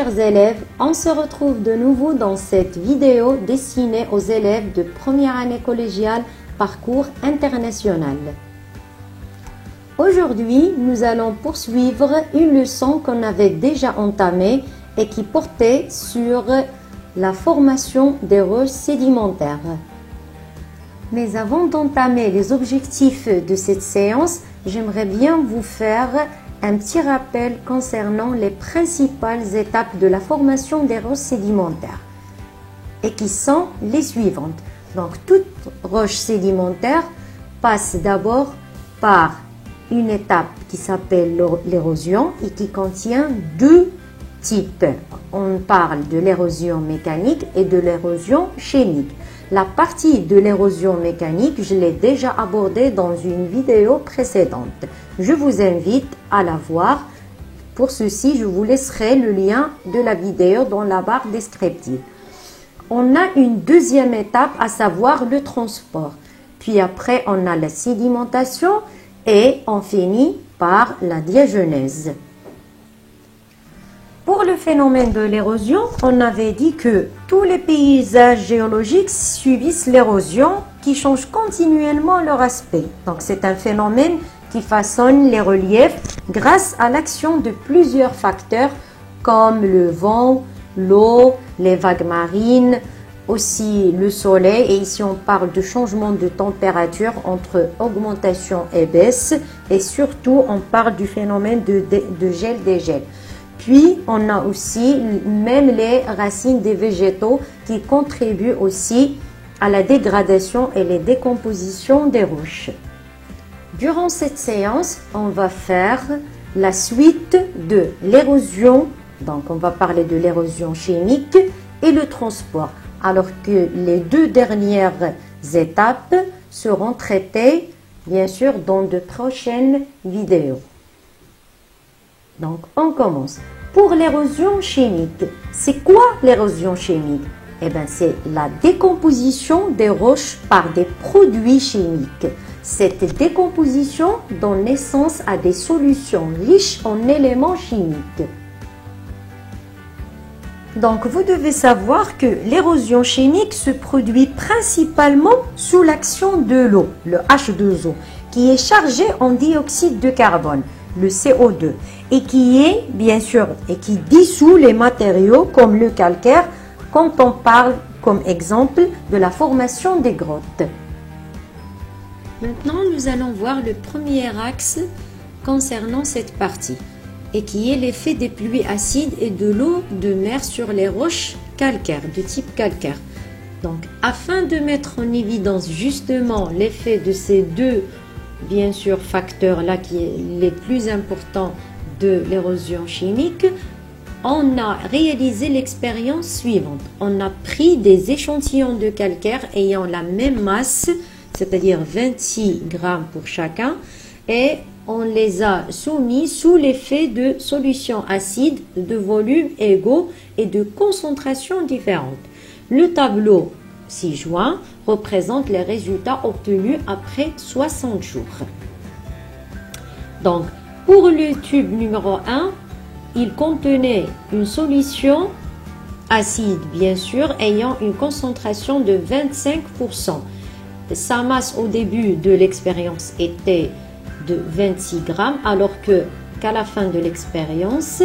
chers élèves, on se retrouve de nouveau dans cette vidéo destinée aux élèves de première année collégiale parcours international. Aujourd'hui, nous allons poursuivre une leçon qu'on avait déjà entamée et qui portait sur la formation des roches sédimentaires. Mais avant d'entamer les objectifs de cette séance, j'aimerais bien vous faire un petit rappel concernant les principales étapes de la formation des roches sédimentaires et qui sont les suivantes. Donc, toute roche sédimentaire passe d'abord par une étape qui s'appelle l'érosion et qui contient deux types. On parle de l'érosion mécanique et de l'érosion chimique. La partie de l'érosion mécanique, je l'ai déjà abordée dans une vidéo précédente. Je vous invite à la voir. Pour ceci, je vous laisserai le lien de la vidéo dans la barre descriptive. On a une deuxième étape, à savoir le transport. Puis après, on a la sédimentation et on finit par la diagenèse. Pour le phénomène de l'érosion, on avait dit que tous les paysages géologiques subissent l'érosion qui change continuellement leur aspect. Donc c'est un phénomène qui façonne les reliefs grâce à l'action de plusieurs facteurs comme le vent, l'eau, les vagues marines, aussi le soleil. Et ici on parle de changement de température entre augmentation et baisse. Et surtout on parle du phénomène de gel-dégel. Puis, on a aussi même les racines des végétaux qui contribuent aussi à la dégradation et la décomposition des roches. Durant cette séance, on va faire la suite de l'érosion. Donc, on va parler de l'érosion chimique et le transport. Alors que les deux dernières étapes seront traitées, bien sûr, dans de prochaines vidéos. Donc, on commence. Pour l'érosion chimique, c'est quoi l'érosion chimique? Eh bien, c'est la décomposition des roches par des produits chimiques. Cette décomposition donne naissance à des solutions riches en éléments chimiques. Donc, vous devez savoir que l'érosion chimique se produit principalement sous l'action de l'eau, le H2O, qui est chargé en dioxyde de carbone, le CO2, et qui est, bien sûr, et qui dissout les matériaux comme le calcaire quand on parle, comme exemple, de la formation des grottes. Maintenant, nous allons voir le premier axe concernant cette partie, et qui est l'effet des pluies acides et de l'eau de mer sur les roches calcaires, de type calcaire. Donc, afin de mettre en évidence justement l'effet de ces deux, bien sûr, facteurs-là qui est les plus importants de l'érosion chimique, on a réalisé l'expérience suivante. On a pris des échantillons de calcaire ayant la même masse, c'est-à-dire 26 grammes pour chacun, et on les a soumis sous l'effet de solutions acides de volumes égaux et de concentrations différentes. Le tableau ci-joint représente les résultats obtenus après 60 jours. Donc, pour le tube numéro 1, il contenait une solution acide, bien sûr, ayant une concentration de 25%. Sa masse au début de l'expérience était de 26 grammes, alors qu'à la fin de l'expérience,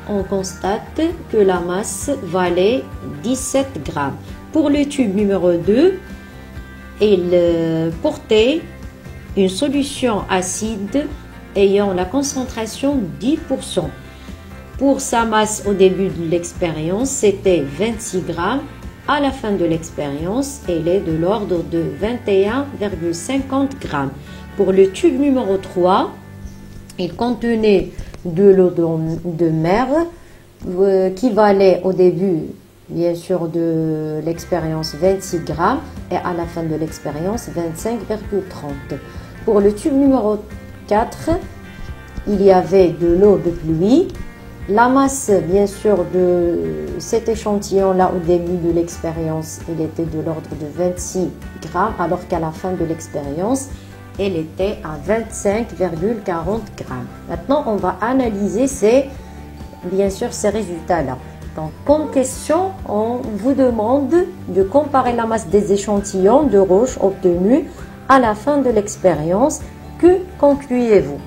on constate que la masse valait 17 grammes. Pour le tube numéro 2, il portait une solution acide ayant la concentration 10%. Pour sa masse au début de l'expérience, c'était 26 grammes. À la fin de l'expérience, elle est de l'ordre de 21,50 grammes. Pour le tube numéro 3, il contenait de l'eau de mer qui valait au début, bien sûr, de l'expérience 26 grammes et à la fin de l'expérience 25,30. Pour le tube numéro 4, il y avait de l'eau de pluie. La masse, bien sûr, de cet échantillon-là au début de l'expérience, il était de l'ordre de 26 grammes, alors qu'à la fin de l'expérience, elle était à 25,40 grammes. Maintenant, on va analyser ces bien sûr ces résultats-là. Donc, comme question, on vous demande de comparer la masse des échantillons de roches obtenus à la fin de l'expérience. Que concluez-vous?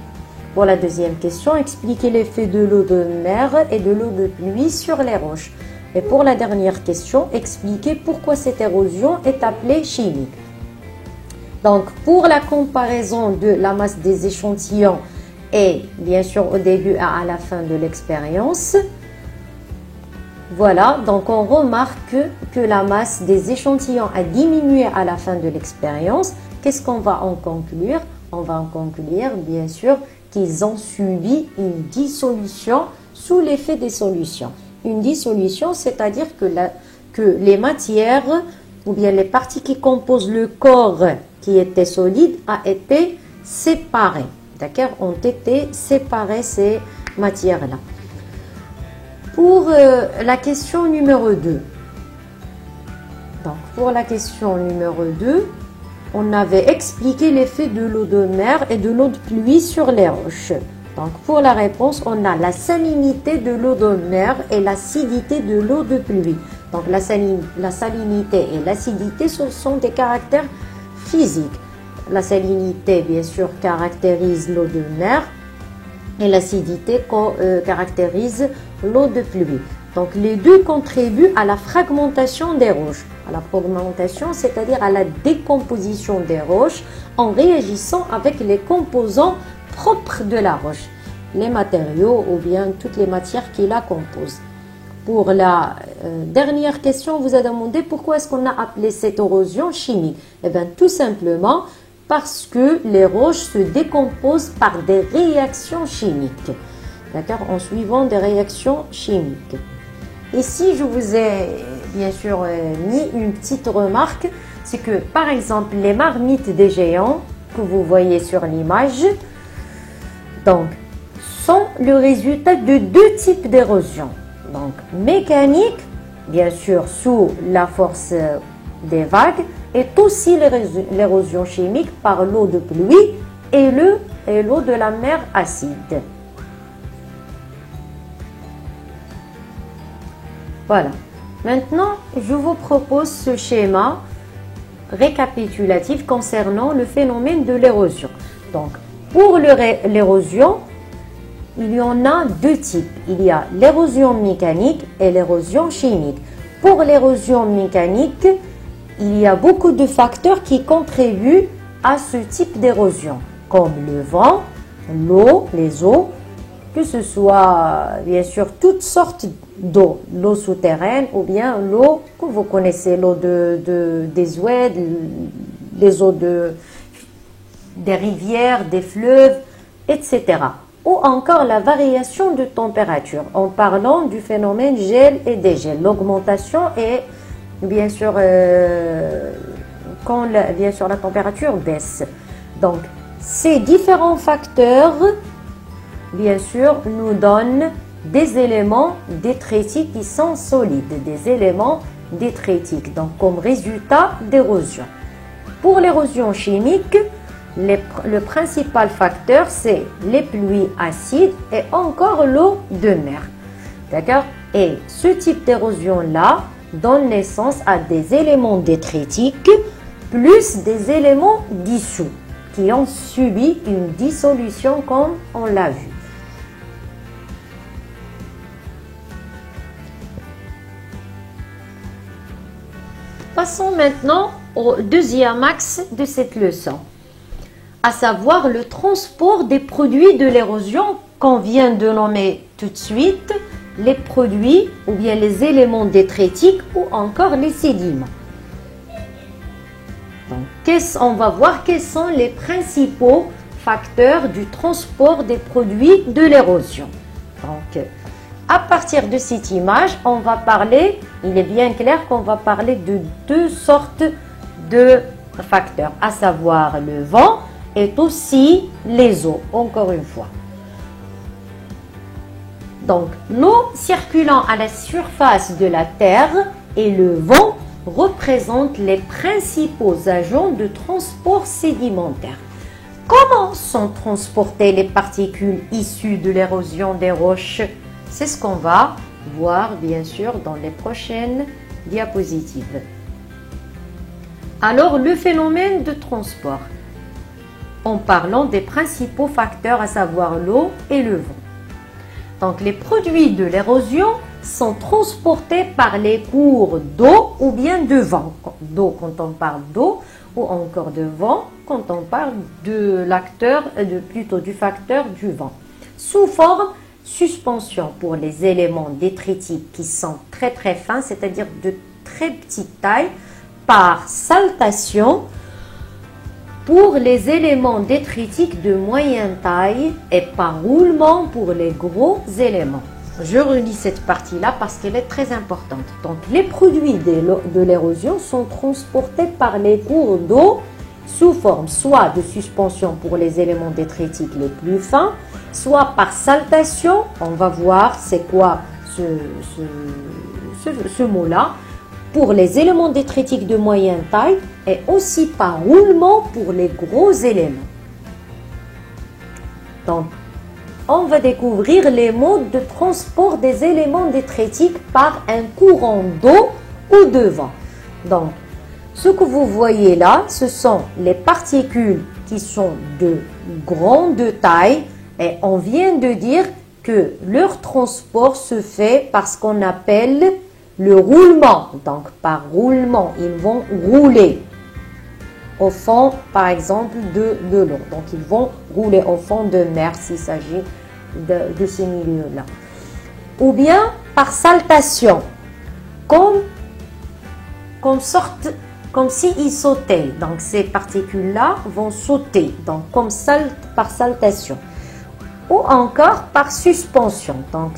Pour la deuxième question, expliquez l'effet de l'eau de mer et de l'eau de pluie sur les roches. Et pour la dernière question, expliquez pourquoi cette érosion est appelée chimique. Donc, pour la comparaison de la masse des échantillons et bien sûr au début et à la fin de l'expérience, voilà, donc on remarque que la masse des échantillons a diminué à la fin de l'expérience. Qu'est-ce qu'on va en conclure? On va en conclure, bien sûr, qu'ils ont subi une dissolution sous l'effet des solutions. Une dissolution, c'est-à-dire que les matières ou bien les parties qui composent le corps qui était solide a été séparées. D'accord? Ont été séparées ces matières-là. Pour la question numéro 2. Donc, pour la question numéro 2, on avait expliqué l'effet de l'eau de mer et de l'eau de pluie sur les roches. Donc, pour la réponse, on a la salinité de l'eau de mer et l'acidité de l'eau de pluie. Donc, la salinité et l'acidité, ce sont des caractères physiques. La salinité, bien sûr, caractérise l'eau de mer et l'acidité caractérise l'eau de pluie. Donc, les deux contribuent à la fragmentation des roches. À la fragmentation, c'est-à-dire à la décomposition des roches en réagissant avec les composants propres de la roche, les matériaux ou bien toutes les matières qui la composent. Pour la dernière question, on vous a demandé pourquoi est-ce qu'on a appelé cette érosion chimique. Eh bien, tout simplement parce que les roches se décomposent par des réactions chimiques. D'accord? En suivant des réactions chimiques. Ici, je vous ai bien sûr mis une petite remarque, c'est que par exemple les marmites des géants que vous voyez sur l'image, donc, sont le résultat de deux types d'érosion. Donc, mécanique, bien sûr sous la force des vagues, et aussi l'érosion chimique par l'eau de pluie et l'eau de la mer acide. Voilà. Maintenant, je vous propose ce schéma récapitulatif concernant le phénomène de l'érosion. Donc, pour l'érosion, il y en a deux types. Il y a l'érosion mécanique et l'érosion chimique. Pour l'érosion mécanique, il y a beaucoup de facteurs qui contribuent à ce type d'érosion, comme le vent, l'eau, les eaux, que ce soit bien sûr toutes sortes d'eau, l'eau souterraine ou bien l'eau que vous connaissez, l'eau des oueds, les eaux des rivières, des fleuves, etc. Ou encore la variation de température, en parlant du phénomène gel et dégel, l'augmentation et bien sûr quand la température baisse. Donc, ces différents facteurs, bien sûr, nous donnent des éléments détritiques qui sont solides, des éléments détritiques, donc comme résultat d'érosion. Pour l'érosion chimique, le principal facteur, c'est les pluies acides et encore l'eau de mer. D'accord? Et ce type d'érosion-là donne naissance à des éléments détritiques plus des éléments dissous qui ont subi une dissolution comme on l'a vu. Passons maintenant au deuxième axe de cette leçon, à savoir le transport des produits de l'érosion qu'on vient de nommer tout de suite, les produits ou bien les éléments détritiques ou encore les sédiments. Donc, on va voir quels sont les principaux facteurs du transport des produits de l'érosion. Donc, à partir de cette image, on va parler, il est bien clair qu'on va parler de deux sortes de facteurs, à savoir le vent et aussi les eaux, encore une fois. Donc, l'eau circulant à la surface de la Terre et le vent représentent les principaux agents de transport sédimentaire. Comment sont transportées les particules issues de l'érosion des roches? C'est ce qu'on va voir bien sûr dans les prochaines diapositives. Alors, le phénomène de transport, en parlant des principaux facteurs, à savoir l'eau et le vent. Donc, les produits de l'érosion sont transportés par les cours d'eau ou bien de vent. D'eau quand on parle d'eau, ou encore de vent quand on parle de l'acteur, plutôt du facteur du vent. Sous forme suspension pour les éléments détritiques qui sont très très fins, c'est-à-dire de très petite taille, par saltation pour les éléments détritiques de moyenne taille et par roulement pour les gros éléments. Je relis cette partie-là parce qu'elle est très importante. Donc, les produits de l'érosion sont transportés par les cours d'eau sous forme soit de suspension pour les éléments détritiques les plus fins, soit par saltation. On va voir c'est quoi ce mot-là, pour les éléments détritiques de moyenne taille et aussi par roulement pour les gros éléments. Donc, on va découvrir les modes de transport des éléments détritiques par un courant d'eau ou de vent. Donc, ce que vous voyez là, ce sont les particules qui sont de grande taille et on vient de dire que leur transport se fait par ce qu'on appelle le roulement. Donc, par roulement, ils vont rouler au fond, par exemple, de l'eau. Donc, ils vont rouler au fond de mer s'il s'agit de ce milieu-là. Ou bien par saltation, comme s'ils sautaient. Donc, ces particules-là vont sauter, donc comme par saltation. Ou encore par suspension. Donc,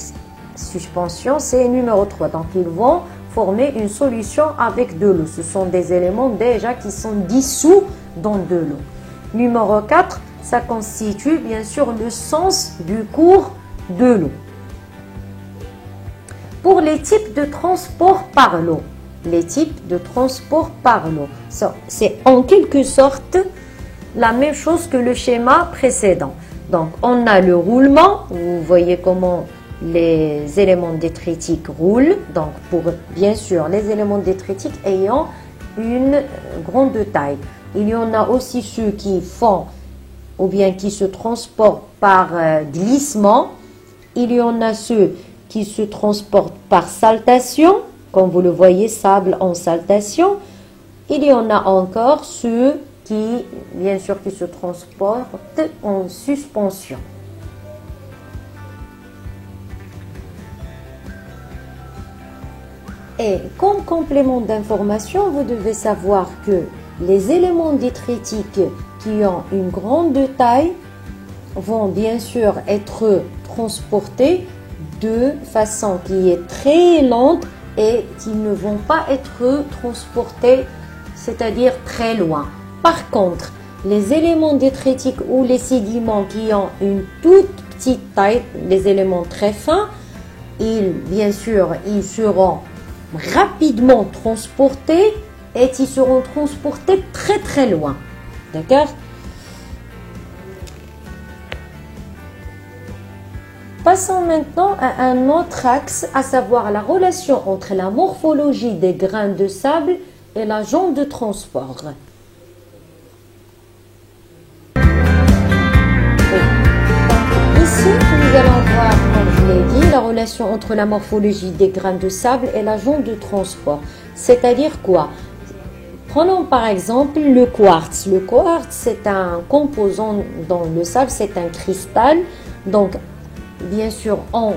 suspension, c'est numéro 3. Donc, ils vont former une solution avec de l'eau. Ce sont des éléments déjà qui sont dissous dans de l'eau. Numéro 4, ça constitue bien sûr le sens du cours de l'eau. Pour les types de transport par l'eau, c'est en quelque sorte la même chose que le schéma précédent. Donc, on a le roulement, vous voyez comment les éléments détritiques roulent. Donc, pour bien sûr les éléments détritiques ayant une grande taille. Il y en a aussi ceux qui font ou bien qui se transportent par glissement. Il y en a ceux qui se transportent par saltation, comme vous le voyez, sable en saltation. Il y en a encore ceux qui, bien sûr, qui se transportent en suspension. Et comme complément d'information, vous devez savoir que les éléments détritiques qui ont une grande taille vont bien sûr être transportés de façon qui est très lente et qui ne vont pas être transportés, c'est-à-dire très loin. Par contre, les éléments détritiques ou les sédiments qui ont une toute petite taille, les éléments très fins, bien sûr, ils seront rapidement transportés et ils seront transportés très très loin. D'accord? Passons maintenant à un autre axe, à savoir la relation entre la morphologie des grains de sable et l'agent de transport. Ici, nous allons voir, comme je l'ai dit, la relation entre la morphologie des grains de sable et l'agent de transport. C'est-à-dire quoi? Prenons par exemple le quartz. Le quartz, c'est un composant dans le sable, c'est un cristal. Donc, bien sûr, en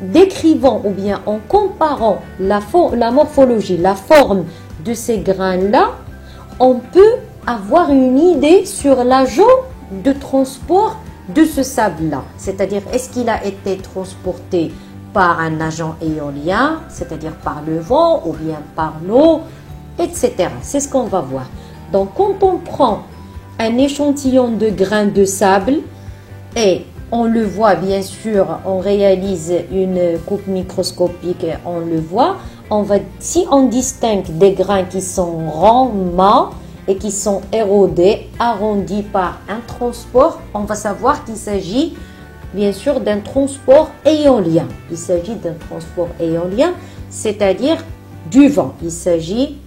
décrivant ou bien en comparant la morphologie, la forme de ces grains-là, on peut avoir une idée sur l'agent de transport de ce sable-là. C'est-à-dire, est-ce qu'il a été transporté par un agent éolien, c'est-à-dire par le vent ou bien par l'eau, etc. C'est ce qu'on va voir. Donc, quand on prend un échantillon de grains de sable et on le voit, bien sûr, on réalise une coupe microscopique et on le voit. Si on distingue des grains qui sont ronds, mat et qui sont érodés, arrondis par un transport, on va savoir qu'il s'agit bien sûr d'un transport éolien. Il s'agit d'un transport éolien, c'est-à-dire du vent. Il s'agit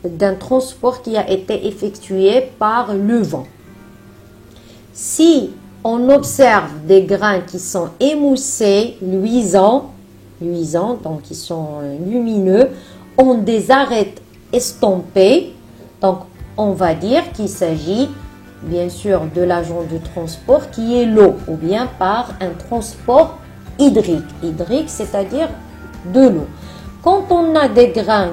d'un transport qui a été effectué par le vent. Si on observe des grains qui sont émoussés, luisants, donc qui sont lumineux, ont des arêtes estompées, donc on va dire qu'il s'agit bien sûr de l'agent de transport qui est l'eau, ou bien par un transport hydrique. Hydrique, c'est-à-dire de l'eau. Quand on a des grains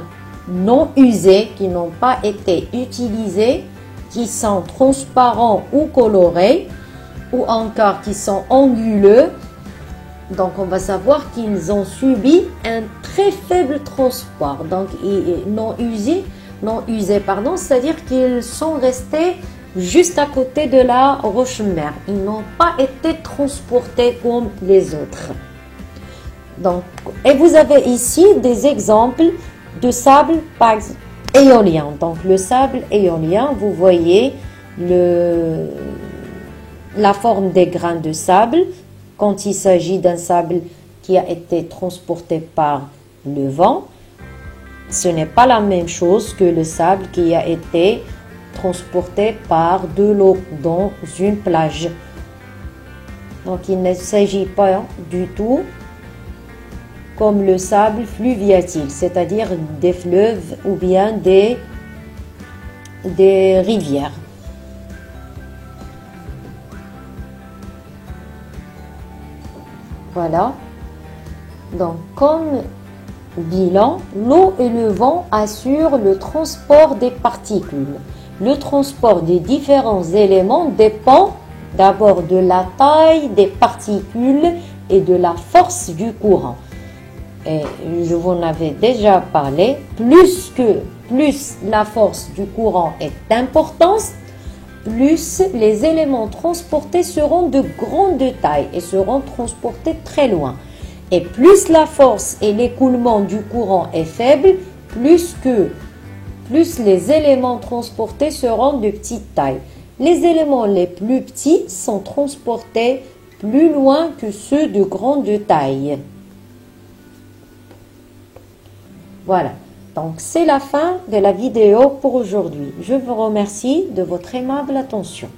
non usés, qui n'ont pas été utilisés, qui sont transparents ou colorés, ou encore qui sont anguleux, donc on va savoir qu'ils ont subi un très faible transport. Donc non usés, c'est-à-dire qu'ils sont restés juste à côté de la roche-mère. Ils n'ont pas été transportés comme les autres. Donc, et vous avez ici des exemples de sable éolien. Donc le sable éolien, vous voyez la forme des grains de sable quand il s'agit d'un sable qui a été transporté par le vent. Ce n'est pas la même chose que le sable qui a été transporté par de l'eau dans une plage. Donc il ne s'agit pas du tout comme le sable fluviatile, c'est-à-dire des fleuves ou bien des rivières. Voilà. Donc, comme bilan, l'eau et le vent assurent le transport des particules. Le transport des différents éléments dépend d'abord de la taille des particules et de la force du courant. Et je vous en avais déjà parlé, plus la force du courant est importante, plus les éléments transportés seront de grande taille et seront transportés très loin. Et plus la force et l'écoulement du courant est faible, plus les éléments transportés seront de petite taille. Les éléments les plus petits sont transportés plus loin que ceux de grande taille. Voilà, donc c'est la fin de la vidéo pour aujourd'hui. Je vous remercie de votre aimable attention.